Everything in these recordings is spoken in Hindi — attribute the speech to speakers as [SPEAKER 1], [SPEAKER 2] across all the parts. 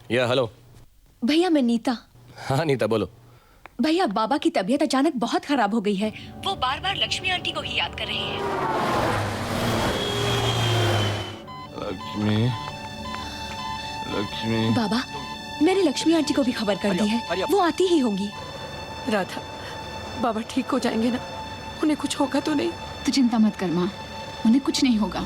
[SPEAKER 1] या हेलो
[SPEAKER 2] भैया मैं नीता।
[SPEAKER 1] हाँ नीता बोलो।
[SPEAKER 2] भैया बाबा की तबीयत अचानक बहुत खराब हो गई है। वो बार बार लक्ष्मी आंटी को ही याद कर रहे हैं।
[SPEAKER 3] लक्ष्मी लक्ष्मी
[SPEAKER 2] बाबा मैंने लक्ष्मी आंटी को भी खबर कर दी है, वो आती ही होंगी।
[SPEAKER 4] राधा, बाबा ठीक हो जाएंगे ना? उन्हें कुछ होगा तो नहीं?
[SPEAKER 5] तू चिंता मत कर माँ, उन्हें कुछ नहीं होगा।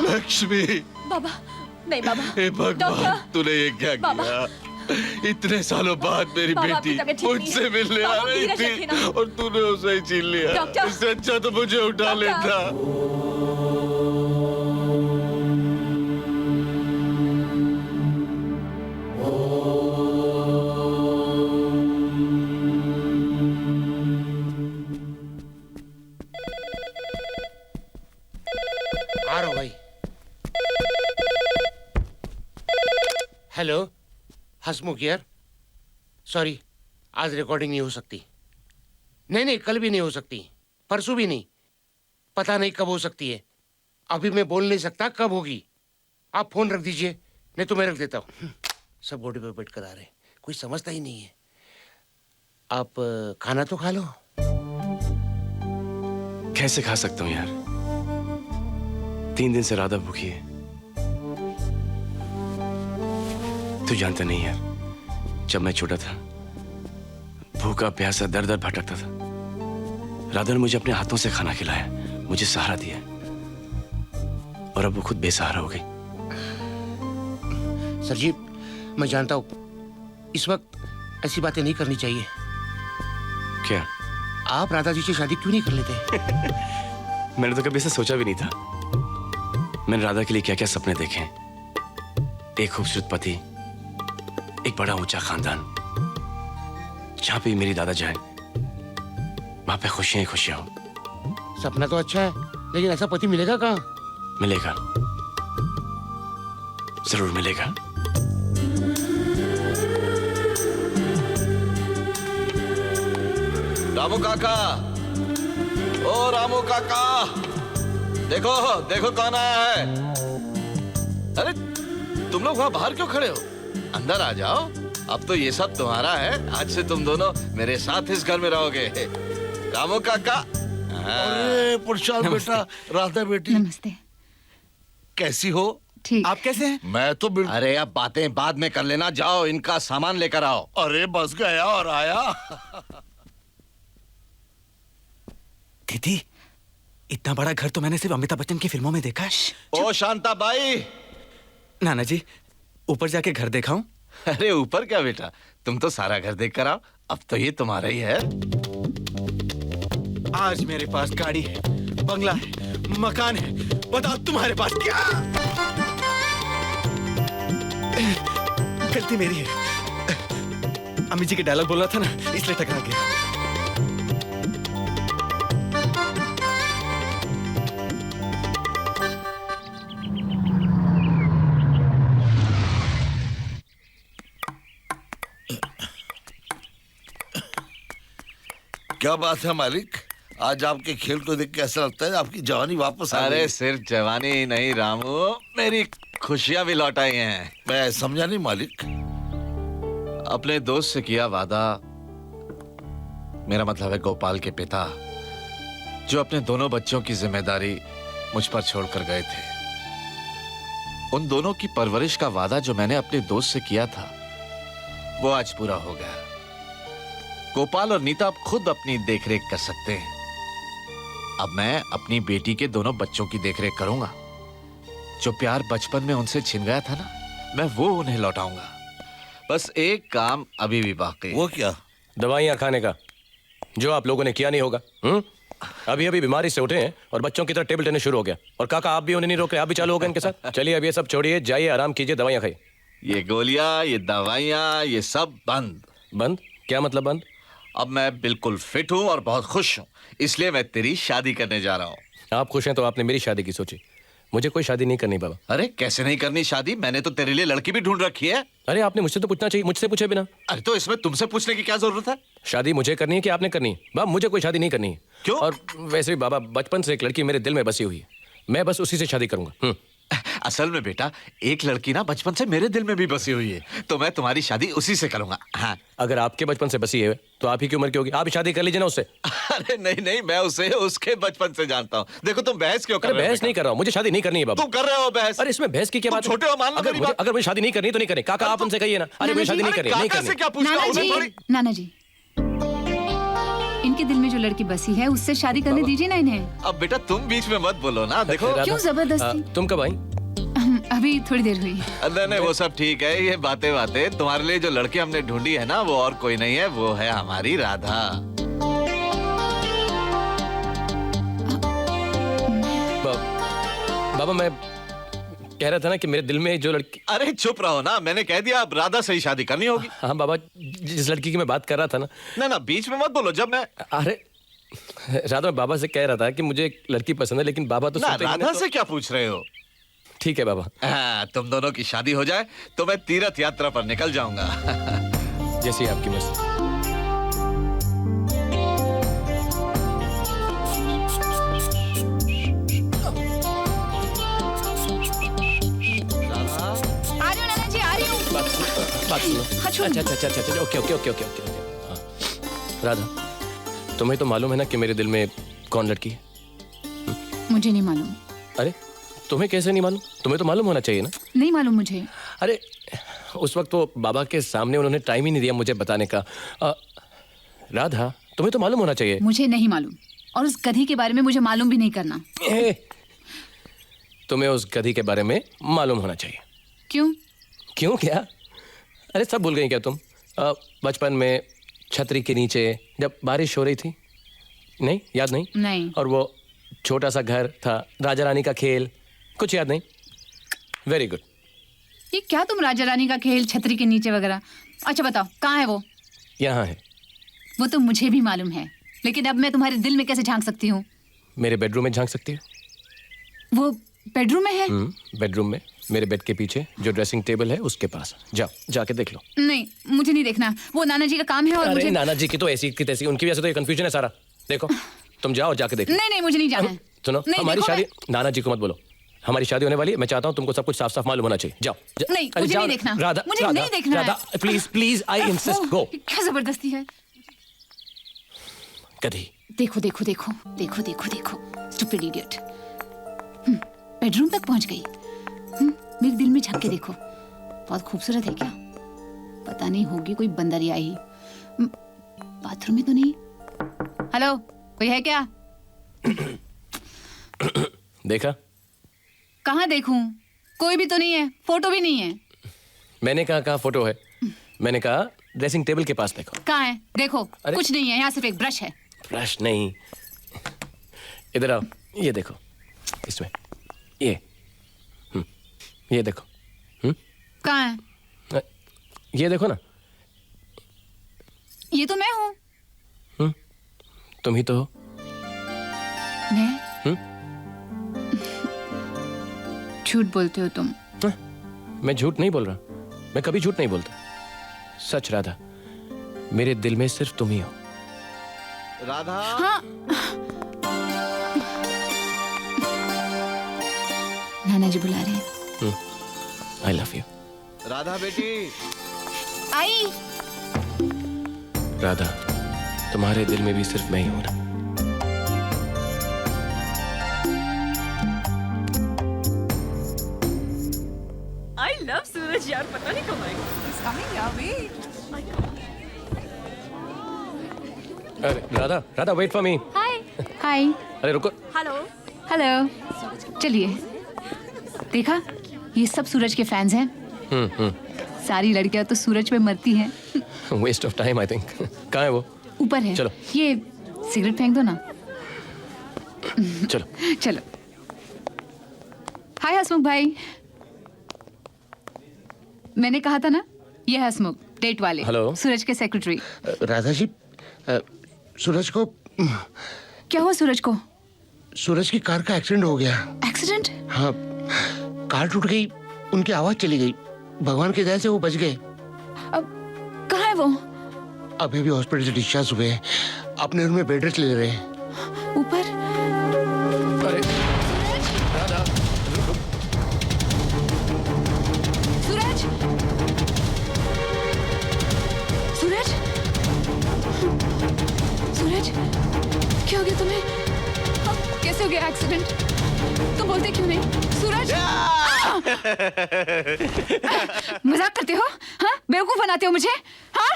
[SPEAKER 3] लक्ष्मी।
[SPEAKER 2] बाबा नहीं बाबा।
[SPEAKER 3] हे भगवान, तूने ये क्या किया? इतने सालों बाद मेरी बेटी मुझसे मिलने आ रही थी और तूने उसे ही छीन लिया। इससे अच्छा तो मुझे उठा लेता।
[SPEAKER 6] भाई हेलो, हसमुख हियर। सॉरी, आज रिकॉर्डिंग नहीं हो सकती। नहीं, कल भी नहीं हो सकती, परसों भी नहीं, पता नहीं कब हो सकती है। अभी मैं बोल नहीं सकता कब होगी। आप फोन रख दीजिए, नहीं तो मैं रख देता हूँ। सब गोडे पे बैठ कर आ रहे, कोई समझता ही नहीं है। आप खाना तो खा लो।
[SPEAKER 1] कैसे खा सकता हूँ यार, 3 दिन से राधा भूखी है। तू जानता नहीं यार, जब मैं छोटा था, भूखा प्यासा दर दर भटकता था, राधा ने मुझे अपने हाथों से खाना खिलाया, मुझे सहारा दिया, और अब वो खुद बेसहारा हो गई।
[SPEAKER 6] सरजी, मैं जानता हूँ इस वक्त ऐसी बातें नहीं करनी चाहिए।
[SPEAKER 1] क्या?
[SPEAKER 6] आप राधा जी से शादी क्यों नहीं कर लेते?
[SPEAKER 1] मैंने तो कभी ऐसा सोचा भी नहीं था। मैंने राधा के लिए क्या क्या सपने देखे हैं। एक खूबसूरत पति, एक बड़ा ऊंचा खानदान, जहां पे मेरी दादा जाए वहां पे खुशियां ही खुशियां हो।
[SPEAKER 6] सपना तो अच्छा है, लेकिन ऐसा पति मिलेगा कहाँ?
[SPEAKER 1] मिलेगा, जरूर मिलेगा।
[SPEAKER 3] रामू काका, ओ रामू काका, देखो देखो कौन आया है। अरे तुम लोग वहां बाहर क्यों खड़े हो? अंदर आ जाओ, अब तो ये सब तुम्हारा है। आज से तुम दोनों मेरे साथ इस घर में रहोगे। रामू काका।
[SPEAKER 7] अरे प्रशांत बेटा, राधा बेटी,
[SPEAKER 5] नमस्ते।
[SPEAKER 7] कैसी हो?
[SPEAKER 5] ठीक।
[SPEAKER 7] आप कैसे हैं? मैं तो बिल्कुल।
[SPEAKER 3] अरे अब बातें बाद में कर लेना, जाओ इनका सामान लेकर आओ।
[SPEAKER 7] अरे बस गया और आया।
[SPEAKER 8] दीदी, इतना बड़ा घर तो मैंने सिर्फ अमिताभ बच्चन की फिल्मों में देखा है।
[SPEAKER 3] ओ शांता बाई।
[SPEAKER 8] नाना जी, ऊपर जाके घर दिखाऊं?
[SPEAKER 3] अरे ऊपर क्या बेटा, तुम तो सारा घर देख कर आओ, अब तो ये तुम्हारा ही है।
[SPEAKER 8] आज मेरे पास गाड़ी है, बंगला है, मकान है, बताओ तुम्हारे पास क्या? गलती मेरी है, अम्मी जी के डायलॉग बोल रहा था ना, इसलिए टकरा गया।
[SPEAKER 7] क्या बात है मालिक, आज आपके खेल को देख के ऐसा लगता है आपकी जवानी वापस आ गई।
[SPEAKER 3] अरे सिर्फ जवानी ही नहीं रामू, मेरी खुशियां भी लौट आई हैं।
[SPEAKER 7] मैं समझा नहीं मालिक।
[SPEAKER 3] अपने दोस्त से किया वादा, मेरा मतलब है गोपाल के पिता, जो अपने दोनों बच्चों की जिम्मेदारी मुझ पर छोड़कर गए थे। उन दोनों की परवरिश का वादा जो मैंने अपने दोस्त से किया था, वो आज पूरा हो गया। गोपाल और नीता अब खुद अपनी देखरेख कर सकते हैं। अब मैं अपनी बेटी के दोनों बच्चों की देखरेख करूंगा। जो प्यार बचपन में उनसे छिन गया था ना, मैं वो उन्हें लौटाऊंगा। बस एक काम अभी भी बाकी है।
[SPEAKER 7] वो क्या?
[SPEAKER 1] दवाइयाँ खाने का, जो आप लोगों ने किया नहीं होगा। अभी अभी बीमारी से उठे हैं और बच्चों की तरह टेबल टेनिस शुरू हो गया। और काका आप भी उन्हें नहीं रोक रहे, आप भी चालू हो गए इनके साथ। चलिए अब ये सब छोड़िए, जाइए आराम कीजिए, दवाइयाँ खाइए।
[SPEAKER 3] ये गोलियां, ये दवाइयां, ये सब बंद।
[SPEAKER 1] बंद? क्या मतलब बंद?
[SPEAKER 3] अब मैं बिल्कुल फिट हूँ और बहुत खुश हूँ, इसलिए मैं तेरी शादी करने जा रहा हूँ।
[SPEAKER 1] आप खुश हैं तो आपने मेरी शादी की सोची। मुझे कोई शादी नहीं करनी बाबा।
[SPEAKER 3] अरे कैसे नहीं करनी शादी? मैंने तो तेरे लिए लड़की भी ढूंढ रखी है।
[SPEAKER 1] अरे आपने मुझसे तो पूछना चाहिए, मुझसे पूछे बिना।
[SPEAKER 3] अरे तो इसमें तुमसे पूछने की क्या जरूरत है?
[SPEAKER 1] शादी मुझे करनी है कि आपने करनी है? बाबा मुझे कोई शादी नहीं करनी है।
[SPEAKER 3] क्यों?
[SPEAKER 1] और वैसे भी बाबा बचपन से एक लड़की मेरे दिल में बसी हुई है, मैं बस उसी से शादी करूंगा।
[SPEAKER 3] असल में बेटा, एक लड़की ना बचपन से मेरे दिल में भी बसी हुई है, तो मैं तुम्हारी शादी उसी से करूंगा। हाँ।
[SPEAKER 1] अगर आपके बचपन से बसी है तो आप ही की उम्र की होगी, आप ही शादी कर लीजिए ना उससे।
[SPEAKER 3] अरे नहीं नहीं, मैं उसे उसके बचपन से जानता हूँ। देखो तुम बहस क्यों कर
[SPEAKER 1] अरे
[SPEAKER 3] रहे हो?
[SPEAKER 1] बहस नहीं कर रहा हूँ, मुझे शादी नहीं करनी है बाबा।
[SPEAKER 3] तुम कर रहे हो बहस।
[SPEAKER 1] अरे इसमें बहस की क्या
[SPEAKER 3] तुम
[SPEAKER 1] बात है?
[SPEAKER 3] छोटे हो, मान लो
[SPEAKER 1] अगर
[SPEAKER 3] मेरी बात।
[SPEAKER 1] अगर मुझे शादी नहीं करनी तो नहीं करनी। काका आप उनसे कहिए ना, अरे मुझे शादी नहीं करनी, नहीं
[SPEAKER 3] काका से
[SPEAKER 1] करनी।
[SPEAKER 3] क्या पूछना?
[SPEAKER 5] नाना
[SPEAKER 3] उन्हें
[SPEAKER 5] जी,
[SPEAKER 3] थोड़ी-
[SPEAKER 5] नाना जी, इनके दिल में जो लड़की बसी है उससे शादी करने दीजिए ना इन्हें।
[SPEAKER 3] अब बेटा तुम बीच में मत बोलो ना। देखो
[SPEAKER 1] राधा,
[SPEAKER 5] क्यों जबरदस्ती?
[SPEAKER 1] तुम कब आई?
[SPEAKER 5] अभी थोड़ी देर हुई।
[SPEAKER 3] नहीं नहीं, वो सब ठीक है। ये बातें बातें, तुम्हारे लिए जो लड़की हमने ढूंढी है ना, वो और कोई नहीं है, वो है हमारी राधा।
[SPEAKER 1] बाबा मैं कह रहा था ना कि मेरे दिल में जो लड़की।
[SPEAKER 3] अरे चुप रहो ना, मैंने कह दिया अब राधा से ही शादी करनी होगी।
[SPEAKER 1] हाँ बाबा, जिस लड़की की मैं बात कर रहा था ना।
[SPEAKER 3] ना ना, बीच में मत बोलो। जब मैं
[SPEAKER 1] अरे राधा, मैं बाबा से कह रहा था कि मुझे एक लड़की पसंद है, लेकिन बाबा तो
[SPEAKER 3] ना,
[SPEAKER 1] सुनते ही नहीं
[SPEAKER 3] राधा
[SPEAKER 1] तो-
[SPEAKER 3] से क्या पूछ रहे हो?
[SPEAKER 1] ठीक है बाबा,
[SPEAKER 3] हाँ, तुम दोनों की शादी हो जाए तो मैं तीर्थ यात्रा पर निकल जाऊंगा।
[SPEAKER 1] जैसी आपकी मर्जी।
[SPEAKER 5] आ रही हूँ नाना जी, आ रही हूँ।
[SPEAKER 1] बात सुनो।
[SPEAKER 5] अच्छा,
[SPEAKER 1] अच्छा, okay okay okay okay okay okay. हाँ। राधा, तुम्हें तो मालूम है ना कि मेरे दिल में कौन लड़की है?
[SPEAKER 5] मुझे नहीं मालूम।
[SPEAKER 1] अरे तुम्हें कैसे नहीं मालूम? तुम्हें तो मालूम होना चाहिए ना।
[SPEAKER 5] नहीं मालूम मुझे।
[SPEAKER 1] अरे उस वक्त तो बाबा के सामने उन्होंने टाइम ही नहीं दिया मुझे बताने का। राधा, तुम्हें तो मालूम होना चाहिए।
[SPEAKER 5] मुझे नहीं मालूम, और उस गधी के बारे में मुझे मालूम भी नहीं करना।
[SPEAKER 1] तुम्हें उस गधी के बारे में मालूम होना चाहिए।
[SPEAKER 5] क्यों?
[SPEAKER 1] क्यों क्या? अरे सब भूल गई क्या तुम? बचपन में छतरी के नीचे जब बारिश हो रही थी, नहीं याद नहीं?
[SPEAKER 5] नहीं।
[SPEAKER 1] और वो छोटा सा घर था, राजा रानी का खेल, कुछ याद नहीं? Very good.
[SPEAKER 5] ये क्या तुम राजा रानी का खेल, छतरी के नीचे वगैरह? अच्छा बताओ, कहाँ है वो?
[SPEAKER 1] यहाँ है।
[SPEAKER 5] वो तो मुझे भी मालूम है, लेकिन अब मैं तुम्हारे दिल में कैसे झांक सकती हूँ?
[SPEAKER 1] मेरे बेडरूम में झांक सकती है।
[SPEAKER 5] वो बेडरूम में है?
[SPEAKER 1] बेडरूम में, मेरे बेड के पीछे जो ड्रेसिंग टेबल है उसके पास। जाओ, जाके देख लो।
[SPEAKER 5] नहीं, मुझे नहीं देखना। वो नाना जी का काम है और
[SPEAKER 1] अरे
[SPEAKER 5] मुझे।
[SPEAKER 1] नाना जी की तो ऐसी की तैसी, उनकी वजह से तो ये कंफ्यूजन है सारा। देखो, तुम जाओ जाके देखो।
[SPEAKER 5] नहीं नहीं, मुझे नहीं जाना है।
[SPEAKER 1] सुनो,
[SPEAKER 5] नहीं,
[SPEAKER 1] हमारी
[SPEAKER 5] देखो
[SPEAKER 1] शादी, नाना जी को मत बोलो, हमारी शादी होने वाली है। मैं चाहता हूँ तुमको सब कुछ साफ साफ मालूम होना चाहिए। जाओ
[SPEAKER 5] नहीं,
[SPEAKER 1] अरे
[SPEAKER 5] मुझे
[SPEAKER 1] जाओ
[SPEAKER 5] नहीं देखना।
[SPEAKER 1] राधा,
[SPEAKER 5] मुझे
[SPEAKER 1] राधा,
[SPEAKER 5] नहीं देखना है।
[SPEAKER 1] Radha, please please, I insist, go.
[SPEAKER 5] क्या जबरदस्ती है?
[SPEAKER 1] गधी।
[SPEAKER 5] देखो देखो देखो देखो देखो देखो, स्टूपिड इडियट। बेडरूम तक पहुंच गई। मेरे दिल में झांक के देखो, बहुत खूबसूरत है क्या? पता नहीं होगी कोई बंदरिया ही। बाथरूम में तो नहीं? हेलो, कोई है क्या?
[SPEAKER 1] देखा?
[SPEAKER 5] कहाँ देखूं? कोई भी तो नहीं है, फोटो भी नहीं है।
[SPEAKER 1] मैंने कहा फोटो है? मैंने कहा ड्रेसिंग टेबल के पास देखो।
[SPEAKER 5] कहाँ है? देखो,
[SPEAKER 1] अरे-
[SPEAKER 5] कुछ नहीं है, यहाँ सिर्फ एक ब्रश है।
[SPEAKER 1] ब्रश नहीं, इधर आओ, ये देखो, इसमें ये देखो।
[SPEAKER 5] कहाँ है?
[SPEAKER 1] ये देखो ना।
[SPEAKER 5] ये तो मैं हूँ।
[SPEAKER 1] तुम ही तो हो।
[SPEAKER 5] मैं? झूठ बोलते हो तुम।
[SPEAKER 1] मैं झूठ नहीं बोल रहा, मैं कभी झूठ नहीं बोलता। सच राधा, मेरे दिल में सिर्फ तुम ही हो।
[SPEAKER 3] राधा।
[SPEAKER 5] हाँ। नाना जी बुला रहे हैं।
[SPEAKER 1] I love you.
[SPEAKER 3] राधा बेटी।
[SPEAKER 5] आई।
[SPEAKER 1] राधा, तुम्हारे दिल में भी सिर्फ मैं ही हूं ना।
[SPEAKER 2] आई लव सूरज यार, पता नहीं कब आएगा।
[SPEAKER 1] अरे Radha, Radha wait for me.
[SPEAKER 5] Hi.
[SPEAKER 1] अरे रुको।
[SPEAKER 5] हेलो। चलिए, देखा, ये सब सूरज के फैंस हैं। सारी लड़कियां तो सूरज पे मरती हैं।
[SPEAKER 1] Waste of time I think. कहाँ है वो?
[SPEAKER 5] ऊपर है।
[SPEAKER 1] चलो।
[SPEAKER 5] ये सिगरेट फेंक दो ना।
[SPEAKER 1] चलो।
[SPEAKER 5] चलो। हाय हसमुख भाई, मैंने कहा था ना, ये है हसमुख, डेट वाले।
[SPEAKER 8] हेलो।
[SPEAKER 5] सूरज के सेक्रेटरी।
[SPEAKER 6] राधा जी, सूरज को
[SPEAKER 5] क्या हुआ सूरज को?
[SPEAKER 6] सूरज की कार का एक्सीडेंट हो गया।
[SPEAKER 5] एक्सीडेंट?
[SPEAKER 6] हाँ, कार टूट गई, उनकी आवाज चली गई। भगवान की दया से वो बच गए।
[SPEAKER 5] अब कहाँ है वो?
[SPEAKER 6] अभी भी हॉस्पिटल से डिस्चार्ज हुए हैं, अपने रूम में बेड रेस्ट ले रहे हैं।
[SPEAKER 5] ऊपर?
[SPEAKER 8] अरे
[SPEAKER 5] सूरज? सूरज? सूरज? क्या हो गया तुम्हें? कैसे हो गया एक्सीडेंट? तुम बोलते क्यों नहीं? सूरज? मजाक करते हो? हाँ? बेवकूफ बनाते हो मुझे? हाँ?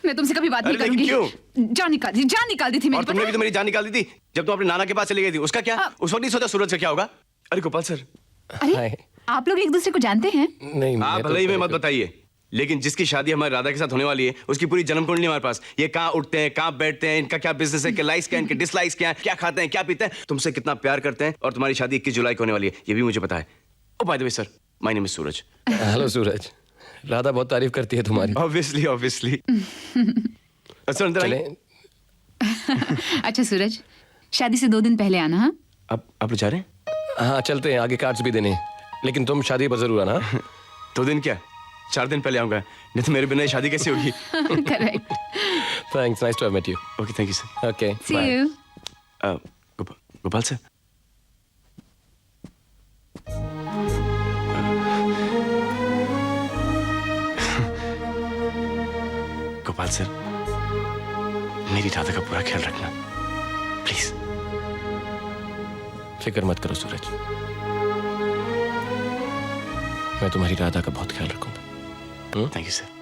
[SPEAKER 5] मैं तुमसे कभी बात नहीं
[SPEAKER 1] अरे लेकिन
[SPEAKER 5] करूंगी। जान निकाल दी थी मेरी।
[SPEAKER 1] और तुमने भी तो मेरी जान निकाल दी थी जब तुम अपने नाना के पास चली गई थी। उसका क्या? उस वक्त नहीं सोचा सूरज से क्या होगा। अरे गोपाल सर,
[SPEAKER 5] अरे आप लोग एक दूसरे को जानते हैं?
[SPEAKER 8] नहीं,
[SPEAKER 1] आप भले ही में मत बताइए, लेकिन जिसकी शादी हमारी राधा के साथ होने वाली है उसकी पूरी जन्म कुंडली हमारे पास। ये कहाँ उठते हैं, कहाँ बैठते हैं, इनका क्या बिजनेस है, क्या लाइक्स क्या, इनके डिसलाइक्स क्या है, क्या खाते हैं, क्या पीते हैं, तुमसे कितना प्यार करते हैं, और तुम्हारी शादी 21 जुलाई को होने वाली है, ये भी मुझे पता है। Oh by the way sir, my name is Suraj.
[SPEAKER 9] Hello Suraj, Radha बहुत तारीफ करती है तुम्हारी।
[SPEAKER 1] ऑब्वियसली सर अंदर
[SPEAKER 9] चले।
[SPEAKER 1] आइए।
[SPEAKER 5] अच्छा सूरज, शादी से 2 दिन पहले आना। हाँ?
[SPEAKER 1] आप लोग जा रहे हैं?
[SPEAKER 9] हाँ चलते हैं, आगे कार्ड्स भी देने हैं। लेकिन तुम शादी पर जरूर आना।
[SPEAKER 1] 2 दिन क्या, 4 दिन पहले आऊंगा, नहीं तो मेरे बिना ये शादी कैसे होगी।
[SPEAKER 5] Correct.
[SPEAKER 9] Thanks, nice to have met you.
[SPEAKER 1] Okay, thank you sir.
[SPEAKER 9] Okay,
[SPEAKER 5] see you.
[SPEAKER 1] Gopal sir, Gopal sir, मेरी राधा का पूरा ख्याल रखना प्लीज।
[SPEAKER 9] फिक्र मत करो सूरज, मैं तुम्हारी राधा का बहुत ख्याल रखूंगा।
[SPEAKER 1] Thank you sir.